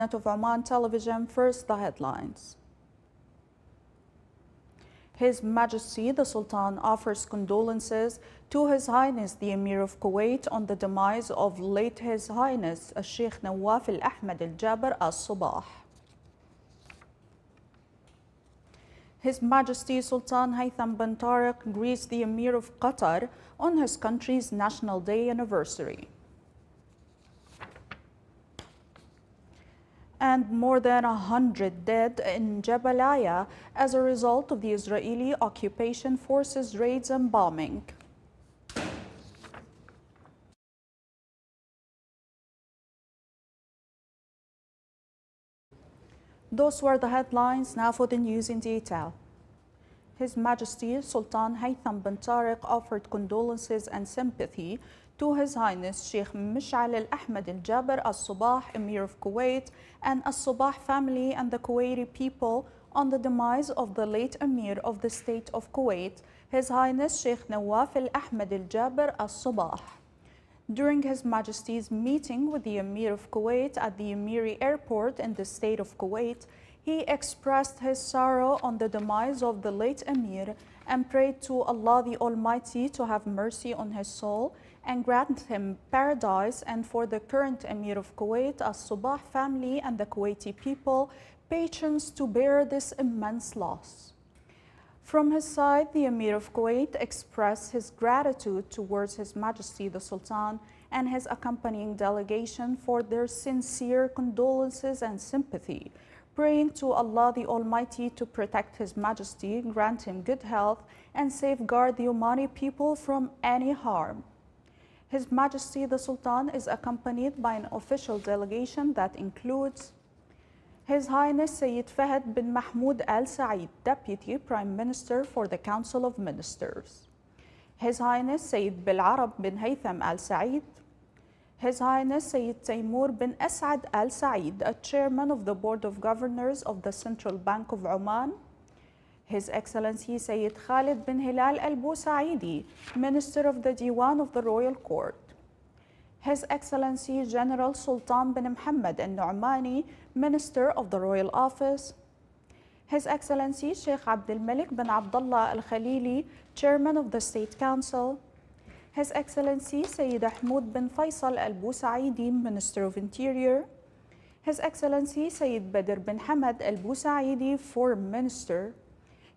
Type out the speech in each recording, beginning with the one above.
of Oman television. First, the headlines. His Majesty the Sultan offers condolences to His Highness the Emir of Kuwait on the demise of late His Highness Sheikh Nawaf Al-Ahmad Al-Jaber Al-Sabah. His Majesty Sultan Haytham bin Tariq greets the Emir of Qatar on his country's National Day anniversary. And more than 100 dead in Jabalaya as a result of the Israeli occupation forces raids and bombing. Those were the headlines. Now for the news in detail. His Majesty Sultan Haytham bin Tariq offered condolences and sympathy to His Highness Sheikh Mish'al Al-Ahmad Al-Jaber Al-Sabah, Emir of Kuwait, and Al-Sabah family and the Kuwaiti people on the demise of the late Emir of the State of Kuwait, His Highness Sheikh Nawaf Al-Ahmad Al-Jaber Al-Sabah. During His Majesty's meeting with the Emir of Kuwait at the Emiri Airport in the State of Kuwait, he expressed his sorrow on the demise of the late Emir and prayed to Allah the Almighty to have mercy on his soul and grant him paradise, and for the current Emir of Kuwait, Al-Sabah family and the Kuwaiti people, patience to bear this immense loss. From his side, the Emir of Kuwait expressed his gratitude towards His Majesty the Sultan and his accompanying delegation for their sincere condolences and sympathy, praying to Allah the Almighty to protect His Majesty, grant him good health, and safeguard the Omani people from any harm. His Majesty the Sultan is accompanied by an official delegation that includes His Highness Sayyid Fahd bin Mahmoud Al Said, Deputy Prime Minister for the Council of Ministers, His Highness Sayyid Bil'Arab bin Haytham Al Said, His Highness Sayyid Taimur bin As'ad Al Said, a Chairman of the Board of Governors of the Central Bank of Oman, His Excellency Sayyid Khalid bin Hilal Al Busaidi, Minister of the Diwan of the Royal Court, His Excellency General Sultan bin Mohammed Al Nu'mani, Minister of the Royal Office, His Excellency Sheikh Abdul Malik bin Abdullah Al Khalili, Chairman of the State Council, His Excellency Sayyid Ahmud bin Faisal Al Busaidi, Minister of Interior, His Excellency Sayyid Badr bin Hamad Al Busaidi, Foreign Minister,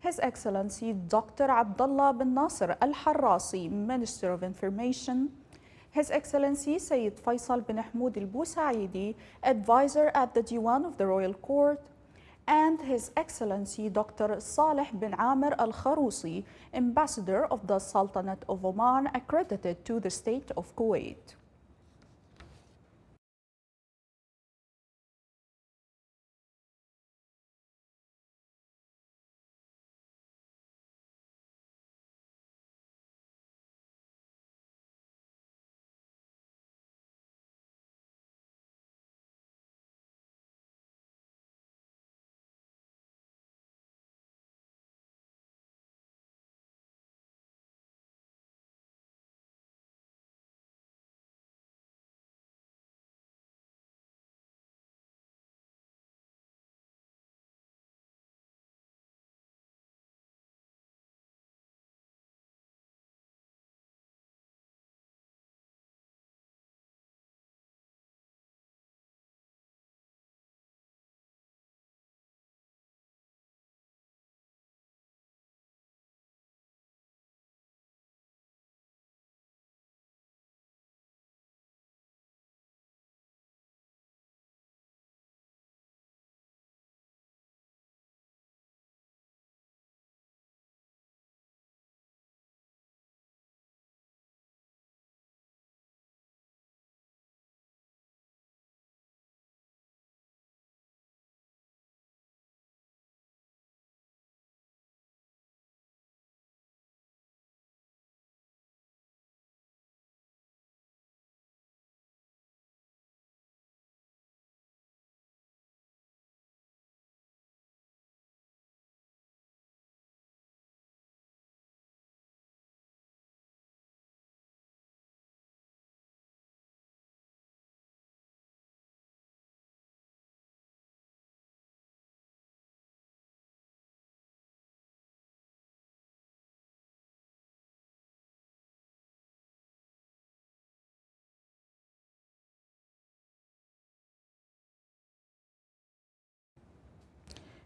His Excellency Dr. Abdullah bin Nasser Al Harrasi, Minister of Information, His Excellency Sayyid Faisal bin Ahmud Al Busaidi, Advisor at the Diwan of the Royal Court, and His Excellency Dr. Saleh bin Amir Al Kharousi, Ambassador of the Sultanate of Oman, accredited to the State of Kuwait.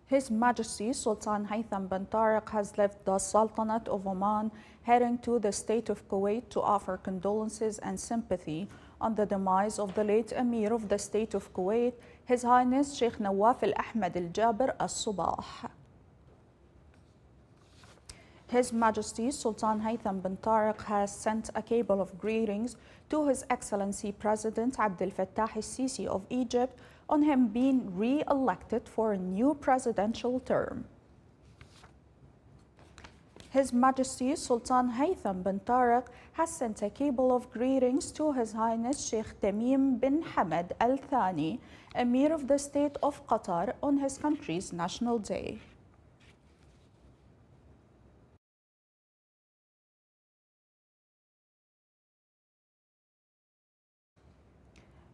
His Majesty Sultan Haytham bin Tariq has left the Sultanate of Oman, heading to the state of Kuwait to offer condolences and sympathy on the demise of the late Emir of the state of Kuwait, His Highness Sheikh Nawaf al-Ahmad al-Jaber al-Sabah. His Majesty Sultan Haytham bin Tariq has sent a cable of greetings to His Excellency President Abdel Fattah al-Sisi of Egypt on him being re-elected for a new presidential term. His Majesty Sultan Haytham bin Tariq has sent a cable of greetings to His Highness Sheikh Tamim bin Hamad Al Thani, Emir of the State of Qatar, on his country's National Day.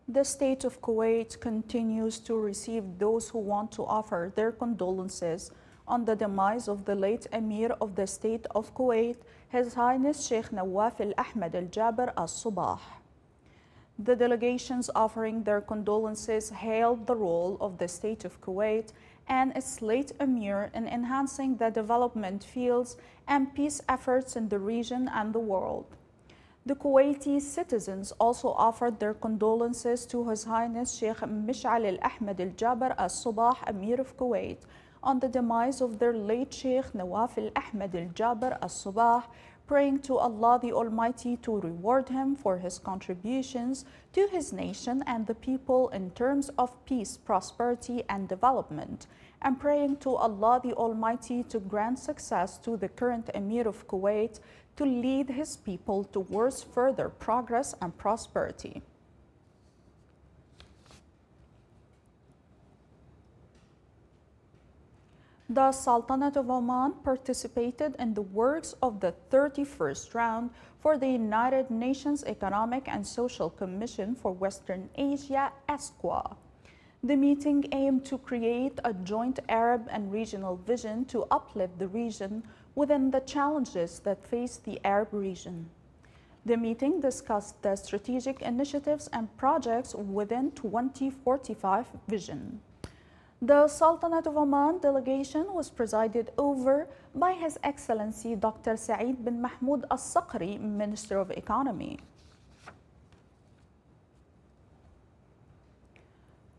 The state of Kuwait continues to receive those who want to offer their condolences on the demise of the late Emir of the state of Kuwait, His Highness Sheikh Nawaf al-Ahmad al-Jaber al-Sabah. The delegations offering their condolences hailed the role of the state of Kuwait and its late Emir in enhancing the development fields and peace efforts in the region and the world. The Kuwaiti citizens also offered their condolences to His Highness Sheikh Mish'al al-Ahmad al-Jaber al-Sabah, Emir of Kuwait, on the demise of their late Sheikh Nawaf al-Ahmad al-Jaber al-Sabah, praying to Allah the Almighty to reward him for his contributions to his nation and the people in terms of peace, prosperity, and development, and praying to Allah the Almighty to grant success to the current Emir of Kuwait to lead his people towards further progress and prosperity. The Sultanate of Oman participated in the works of the 31st round for the United Nations Economic and Social Commission for Western Asia, ESCWA. The meeting aimed to create a joint Arab and regional vision to uplift the region within the challenges that face the Arab region. The meeting discussed the strategic initiatives and projects within 2045 vision. The Sultanate of Oman delegation was presided over by His Excellency Dr. Saeed bin Mahmoud Al-Saqri, Minister of Economy.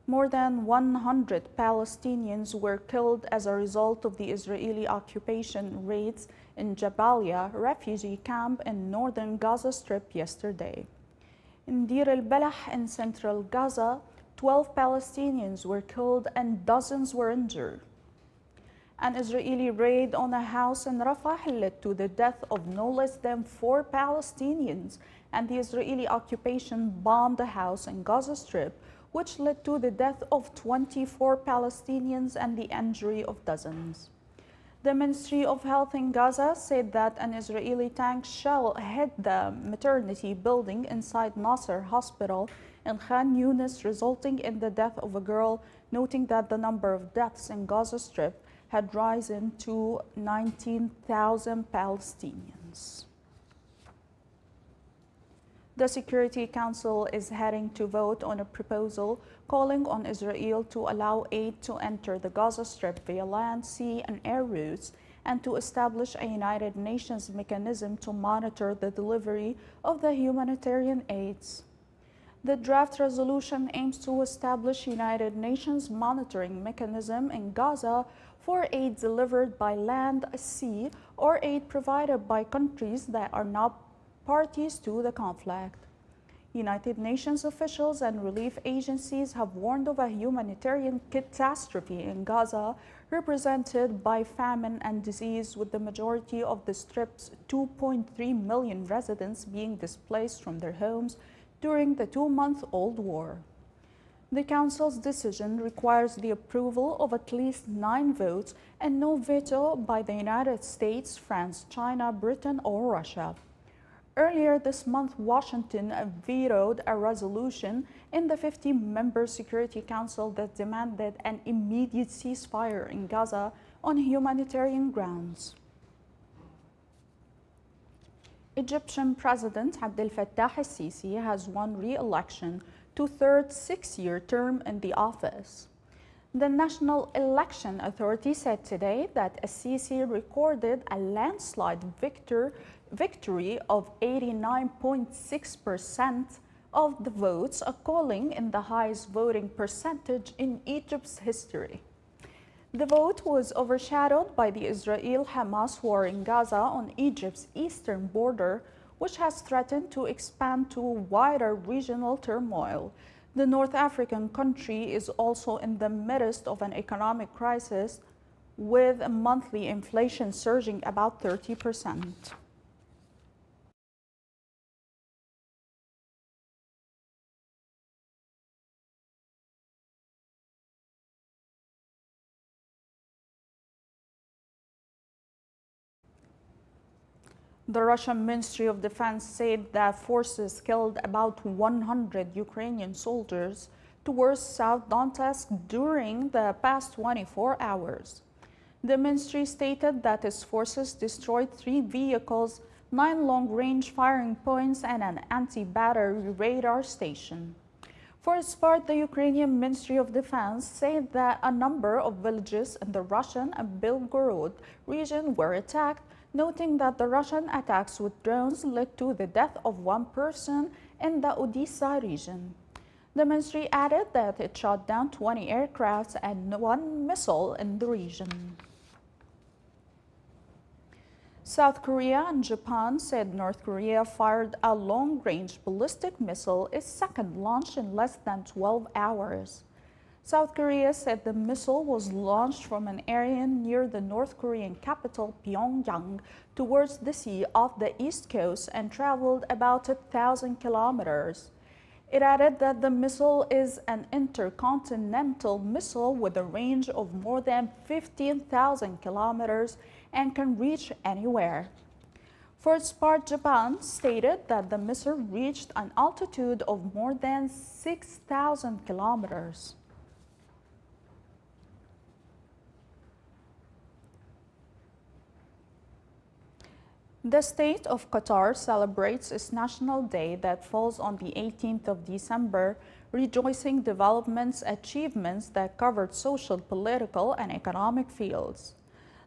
More than 100 Palestinians were killed as a result of the Israeli occupation raids in Jabalia refugee camp in northern Gaza Strip yesterday. In Deir al-Balah in central Gaza, 12 Palestinians were killed and dozens were injured. An Israeli raid on a house in Rafah led to the death of no less than 4 Palestinians, and the Israeli occupation bombed a house in Gaza Strip, which led to the death of 24 Palestinians and the injury of dozens. The Ministry of Health in Gaza said that an Israeli tank shell hit the maternity building inside Nasser Hospital in Khan Yunis, resulting in the death of a girl, noting that the number of deaths in Gaza Strip had risen to 19,000 Palestinians. The Security Council is heading to vote on a proposal calling on Israel to allow aid to enter the Gaza Strip via land, sea, and air routes, and to establish a United Nations mechanism to monitor the delivery of the humanitarian aids. The draft resolution aims to establish United Nations monitoring mechanism in Gaza for aid delivered by land, sea, or aid provided by countries that are not parties to the conflict. United Nations officials and relief agencies have warned of a humanitarian catastrophe in Gaza, represented by famine and disease, with the majority of the Strip's 2.3 million residents being displaced from their homes during the 2-month-old war. The Council's decision requires the approval of at least 9 votes and no veto by the United States, France, China, Britain, or Russia. Earlier this month, Washington vetoed a resolution in the 50-member Security Council that demanded an immediate ceasefire in Gaza on humanitarian grounds. Egyptian President Abdel Fattah al-Sisi has won re-election to third 6-year term in the office. The National Election Authority said today that Assisi recorded a landslide victory of 89.6% of the votes, calling in the highest voting percentage in Egypt's history. The vote was overshadowed by the Israel-Hamas war in Gaza on Egypt's eastern border, which has threatened to expand to wider regional turmoil. The North African country is also in the midst of an economic crisis, with monthly inflation surging about 30%. The Russian Ministry of Defense said that forces killed about 100 Ukrainian soldiers towards South Donetsk during the past 24 hours. The ministry stated that its forces destroyed 3 vehicles, 9 long-range firing points, and an anti-battery radar station. For its part, the Ukrainian Ministry of Defense said that a number of villages in the Russian and Belgorod region were attacked, noting that the Russian attacks with drones led to the death of 1 person in the Odessa region. The ministry added that it shot down 20 aircrafts and 1 missile in the region. South Korea and Japan said North Korea fired a long-range ballistic missile, its second launch in less than 12 hours. South Korea said the missile was launched from an area near the North Korean capital, Pyongyang, towards the sea off the east coast and traveled about 1,000 kilometers. It added that the missile is an intercontinental missile with a range of more than 15,000 kilometers and can reach anywhere. For its part, Japan stated that the missile reached an altitude of more than 6,000 kilometers. The state of Qatar celebrates its National Day that falls on the 18th of December, rejoicing developments, achievements that covered social, political, and economic fields.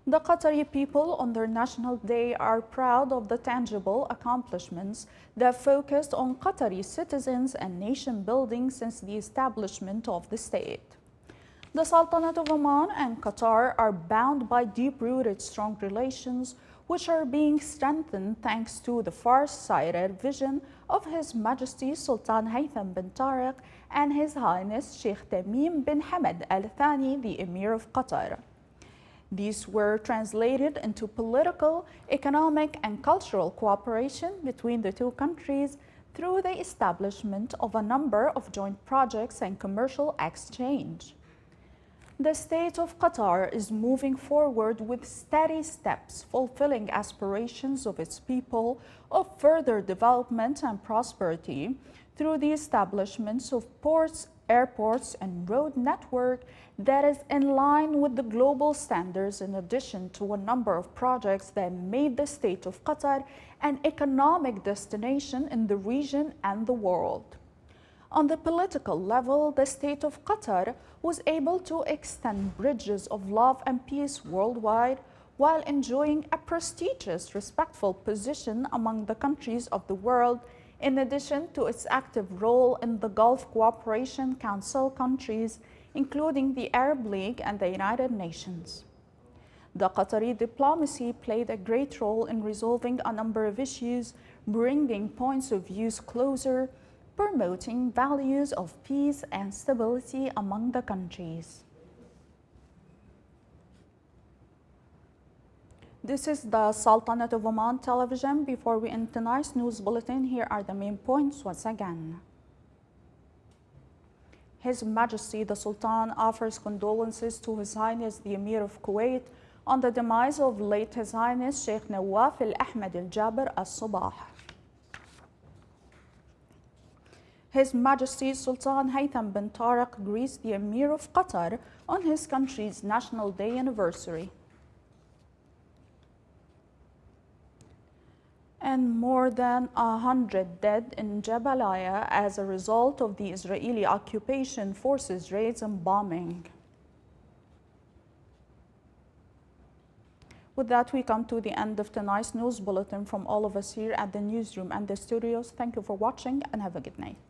The Qatari people on their National Day are proud of the tangible accomplishments that focused on Qatari citizens and nation building since the establishment of the state. The Sultanate of Oman and Qatar are bound by deep-rooted strong relations, which are being strengthened thanks to the far-sighted vision of His Majesty Sultan Haytham bin Tariq and His Highness Sheikh Tamim bin Hamad Al Thani, the Emir of Qatar. These were translated into political, economic, and cultural cooperation between the two countries through the establishment of a number of joint projects and commercial exchange. The state of Qatar is moving forward with steady steps, fulfilling aspirations of its people of further development and prosperity through the establishments of ports, airports, and road network that is in line with the global standards, in addition to a number of projects that made the state of Qatar an economic destination in the region and the world. On the political level, the state of Qatar was able to extend bridges of love and peace worldwide while enjoying a prestigious, respectful position among the countries of the world, in addition to its active role in the Gulf Cooperation Council countries, including the Arab League and the United Nations. The Qatari diplomacy played a great role in resolving a number of issues, bringing points of view closer, promoting values of peace and stability among the countries. This is the Sultanate of Oman television. Before we end tonight's news bulletin, here are the main points once again. His Majesty the Sultan offers condolences to His Highness the Emir of Kuwait on the demise of late His Highness Sheikh Nawaf Al-Ahmed Al-Jaber Al-Sabah. His Majesty Sultan Haytham bin Tariq greets the Emir of Qatar on his country's National Day anniversary. And more than 100 dead in Jabalia as a result of the Israeli occupation forces raids and bombing. With that, we come to the end of tonight's news bulletin from all of us here at the newsroom and the studios. Thank you for watching and have a good night.